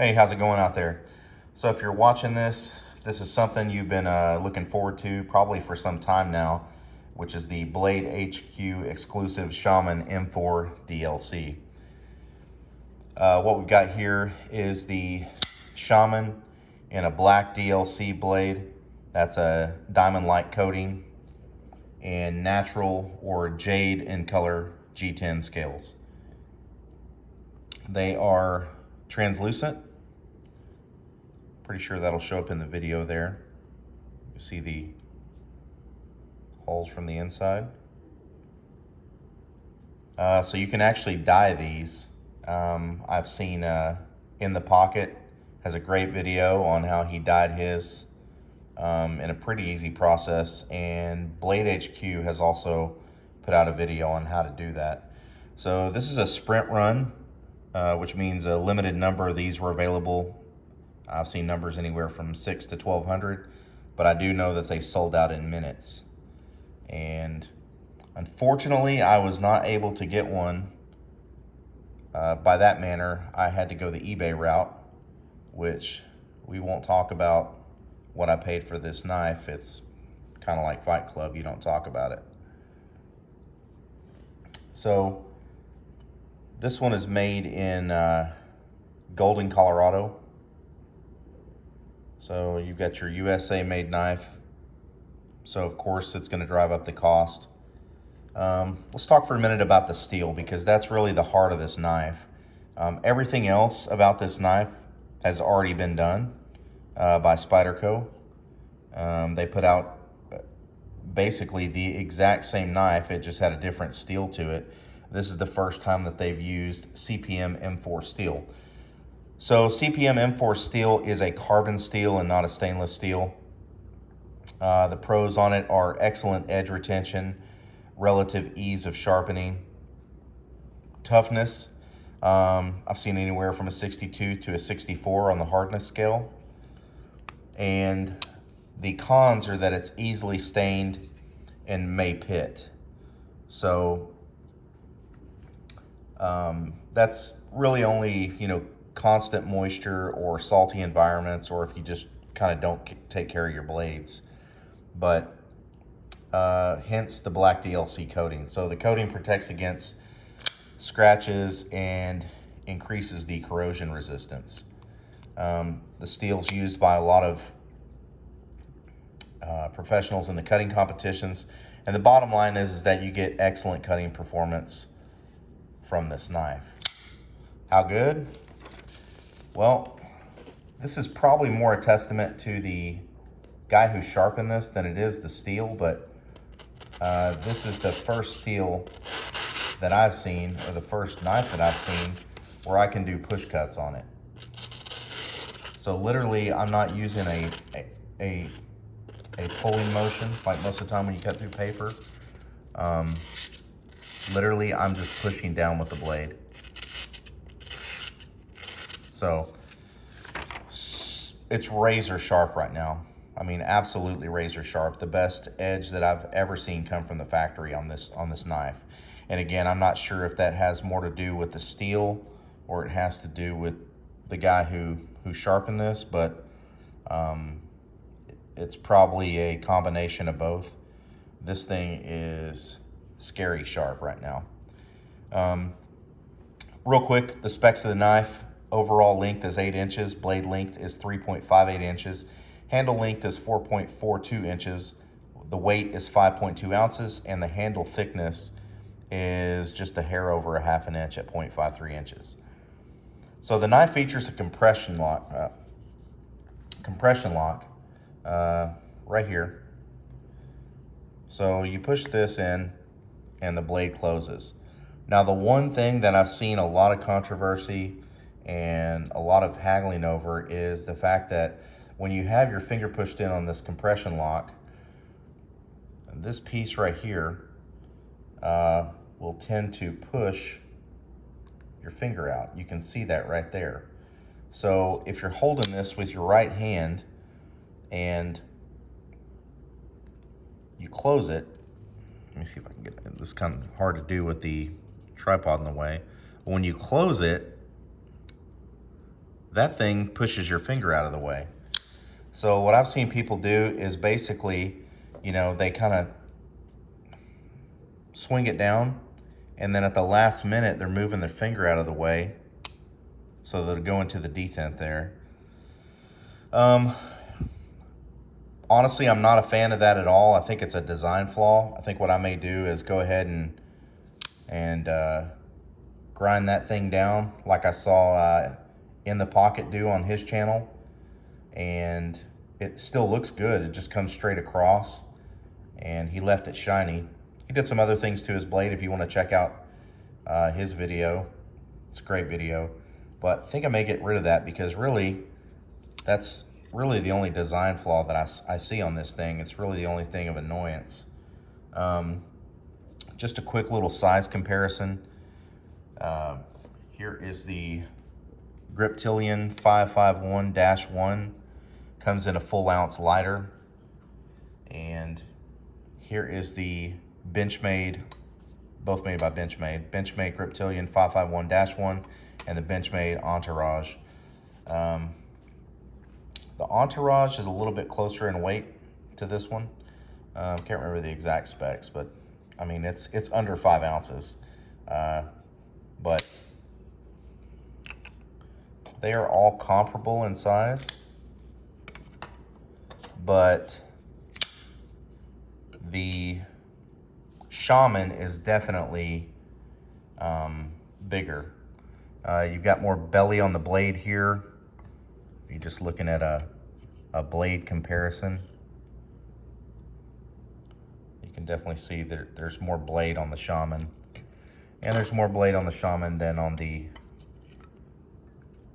Hey, how's it going out there? So if you're watching this, this is something you've been looking forward to probably for some time now, which is the Blade HQ exclusive Shaman M4 DLC. What we've got here is the Shaman in a black DLC blade. That's a diamond light coating and natural or jade in color G10 scales. They are translucent. Pretty sure that'll show up in the video there. You see the holes from the inside. So you can actually dye these. I've seen In the Pocket has a great video on how he dyed his in a pretty easy process, and Blade HQ has also put out a video on how to do that. So this is a sprint run, which means a limited number of these were available. I've seen numbers anywhere from 6 to 1,200, but I do know that they sold out in minutes. And unfortunately, I was not able to get one by that manner. I had to go the eBay route, which we won't talk about what I paid for this knife. It's kind of like Fight Club, you don't talk about it. So this one is made in Golden, Colorado. So you've got your USA made knife. So of course it's gonna drive up the cost. Let's talk for a minute about the steel, because that's really the heart of this knife. Everything else about this knife has already been done by Spiderco. They put out basically the exact same knife, it just had a different steel to it. This is the first time that they've used CPM M4 steel. So CPM M4 steel is a carbon steel and not a stainless steel. The pros on it are excellent edge retention, relative ease of sharpening, toughness. I've seen anywhere from a 62 to a 64 on the hardness scale. And the cons are that it's easily stained and may pit. So that's really only, constant moisture or salty environments, or if you just kind of don't take care of your blades. But hence the black DLC coating. So the coating protects against scratches and increases the corrosion resistance. The steel's used by a lot of professionals in the cutting competitions, and the bottom line is that you get excellent cutting performance from this knife. How good? Well, this is probably more a testament to the guy who sharpened this than it is the steel, but this is the first steel that I've seen, or the first knife that I've seen, where I can do push cuts on it. So literally, I'm not using a pulling motion like most of the time when you cut through paper. Literally, I'm just pushing down with the blade. So it's razor sharp right now. I mean, absolutely razor sharp. The best edge that I've ever seen come from the factory on this knife. And again, I'm not sure if that has more to do with the steel or it has to do with the guy who sharpened this, but it's probably a combination of both. This thing is scary sharp right now. Real quick, the specs of the knife. Overall length is 8 inches. Blade length is 3.58 inches. Handle length is 4.42 inches. The weight is 5.2 ounces, and the handle thickness is just a hair over a half an inch at 0.53 inches. So the knife features a compression lock right here. So you push this in and the blade closes. Now, the one thing that I've seen a lot of controversy and a lot of haggling over is the fact that when you have your finger pushed in on this compression lock, this piece right here will tend to push your finger out. You can see that right there. So if you're holding this with your right hand and you close it, let me see if I can get it. This is kind of hard to do with the tripod in the way. But when you close it, that thing pushes your finger out of the way. So what I've seen people do is basically, you know, they kind of swing it down, and then at the last minute, they're moving their finger out of the way so they'll go into the detent there. Honestly, I'm not a fan of that at all. I think it's a design flaw. I think what I may do is go ahead and grind that thing down like I saw In the Pocket do on his channel, and it still looks good. It just comes straight across, and he left it shiny. He did some other things to his blade if you want to check out his video. It's a great video, but I think I may get rid of that because really that's really the only design flaw that I see on this thing. It's really the only thing of annoyance. Just a quick little size comparison. Here is the Griptilian 551-1. Comes in a full ounce lighter. And here is the Benchmade, both made by Benchmade. Benchmade Griptilian 551-1 and the Benchmade Entourage. The Entourage is a little bit closer in weight to this one. Can't remember the exact specs, but I mean, it's under 5 ounces. But they are all comparable in size, but the Shaman is definitely bigger. You've got more belly on the blade here. You're just looking at a blade comparison. You can definitely see that there's more blade on the Shaman, and there's more blade on the Shaman than on the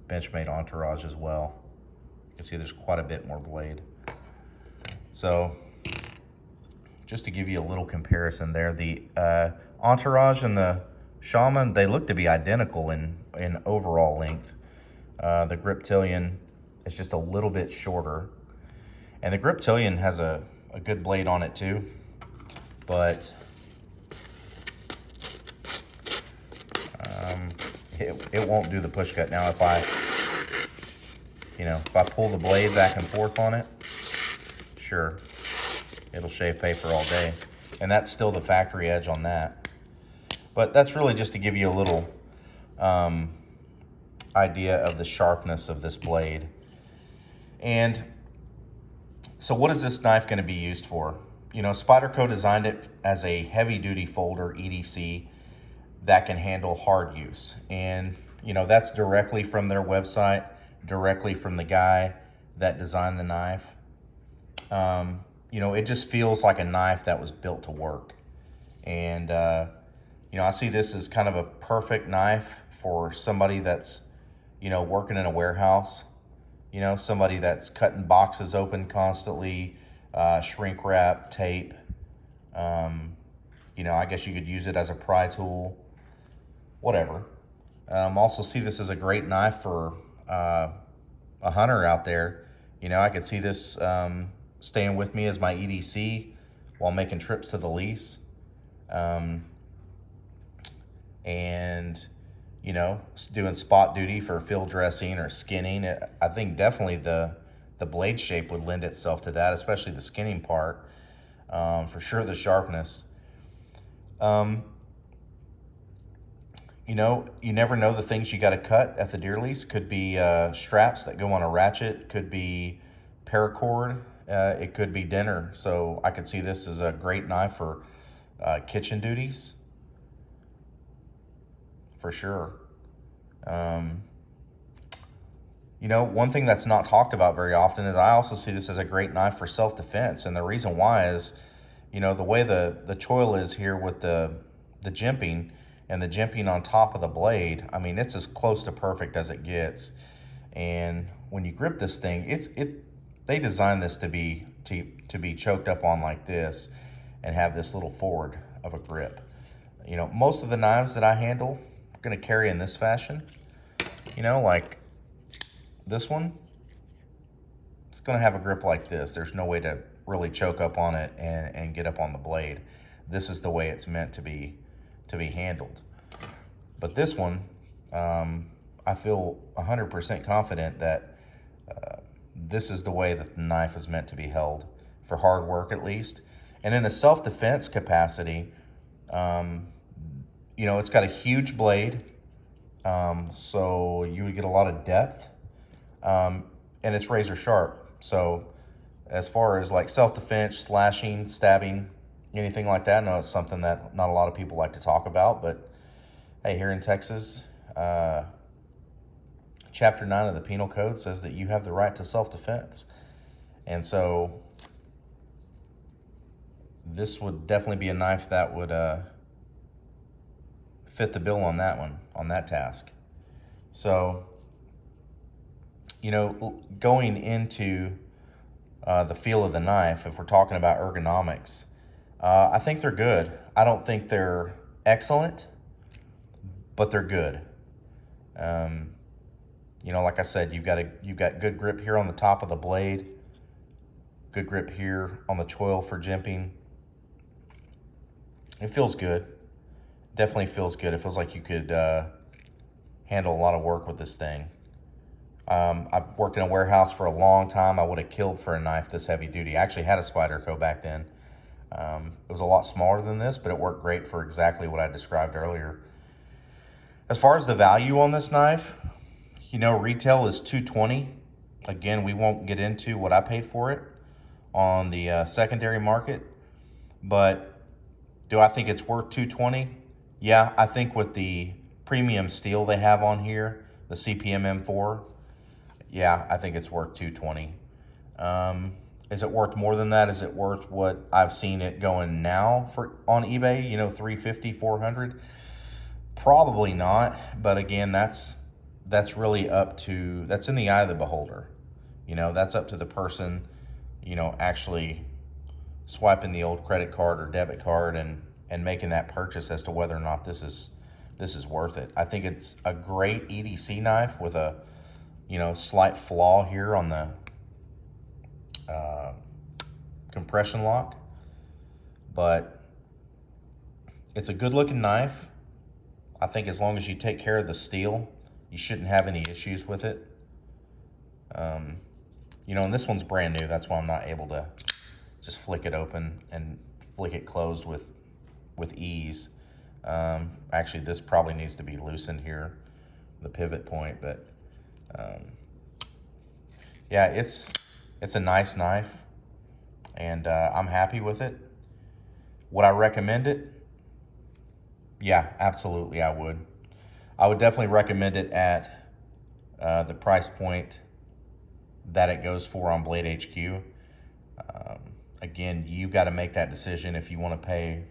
Benchmade Entourage as well. You can see there's quite a bit more blade. So just to give you a little comparison there, the Entourage and the Shaman, they look to be identical in overall length. The Griptilian is just a little bit shorter, and the Griptilian has a good blade on it too, but it won't do the push cut. Now if I pull the blade back and forth on it, sure, it'll shave paper all day, and that's still the factory edge on that. But that's really just to give you a little idea of the sharpness of this blade. And so what is this knife going to be used for? You know, Spiderco designed it as a heavy-duty folder EDC that can handle hard use. And, you know, that's directly from their website, directly from the guy that designed the knife. You know, it just feels like a knife that was built to work. And, you know, I see this as kind of a perfect knife for somebody that's, you know, working in a warehouse. You know, somebody that's cutting boxes open constantly, shrink wrap, tape. You know, I guess you could use it as a pry tool, whatever. Also see this as a great knife for a hunter out there. You know, I could see this staying with me as my EDC while making trips to the lease. And, you know, doing spot duty for field dressing or skinning. I think definitely the blade shape would lend itself to that, especially the skinning part. For sure the sharpness. You know, you never know the things you got to cut at the deer lease. Could be straps that go on a ratchet, could be paracord, it could be dinner. So I could see this as a great knife for kitchen duties, for sure. You know, one thing that's not talked about very often is I also see this as a great knife for self-defense. And the reason why is, you know, the way the choil is here with the jimping and the jimping on top of the blade, I mean, it's as close to perfect as it gets. And when you grip this thing, they designed this to be choked up on like this and have this little forward of a grip. You know, most of the knives that I handle are going to carry in this fashion. You know, like this one, it's going to have a grip like this. There's no way to really choke up on it and get up on the blade. This is the way it's meant to be handled. But this one, I I feel 100% confident that this is the way that the knife is meant to be held, for hard work at least. And in a self-defense capacity, you know, it's got a huge blade, so you would get a lot of depth, and it's razor sharp. So as far as like self-defense, slashing, stabbing, anything like that, I know it's something that not a lot of people like to talk about, but hey, here in Texas, Chapter 9 of the Penal Code says that you have the right to self-defense. And so this would definitely be a knife that would fit the bill on that one, on that task. So, you know, going into the feel of the knife, if we're talking about ergonomics, I think they're good. I don't think they're excellent, but they're good. You know, like I said, you've got good grip here on the top of the blade, good grip here on the choil for jimping. It feels good. Definitely feels good. It feels like you could handle a lot of work with this thing. I've worked in a warehouse for a long time. I would have killed for a knife this heavy duty. I actually had a Spiderco back then. It was a lot smaller than this, but it worked great for exactly what I described earlier. As far as the value on this knife, you know, retail is $220. Again, we won't get into what I paid for it on the secondary market, but do I think it's worth $220? Yeah, I think with the premium steel they have on here, the CPM M4, yeah, I think it's worth $220. Is it worth more than that? Is it worth what I've seen it going now for on eBay, you know, $350, $400? Probably not, but again, that's really up to, that's in the eye of the beholder. You know, that's up to the person, you know, actually swiping the old credit card or debit card and making that purchase as to whether or not this is worth it. I think it's a great EDC knife with a, you know, slight flaw here on the compression lock, but it's a good looking knife. I think as long as you take care of the steel, you shouldn't have any issues with it. You know, and this one's brand new. That's why I'm not able to just flick it open and flick it closed with ease. Actually, this probably needs to be loosened here, the pivot point, but yeah, it's a nice knife, and I'm happy with it. Would I recommend it? Yeah, absolutely, I would. I would definitely recommend it at the price point that it goes for on Blade HQ. Again, you've got to make that decision if you want to pay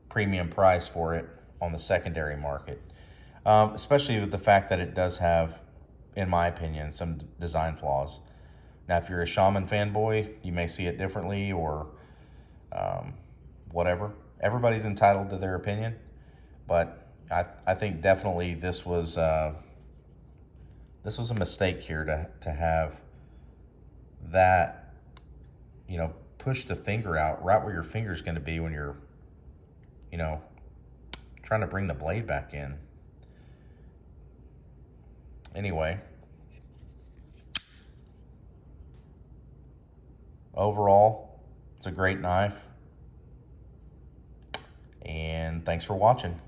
premium price for it on the secondary market, especially with the fact that it does have, in my opinion, some design flaws. Now, if you're a Shaman fanboy, you may see it differently, or whatever. Everybody's entitled to their opinion, but I think definitely this was a mistake here to have that, you know, push the finger out right where your finger's going to be when you're, you know, trying to bring the blade back in. Anyway, overall, it's a great knife, and thanks for watching.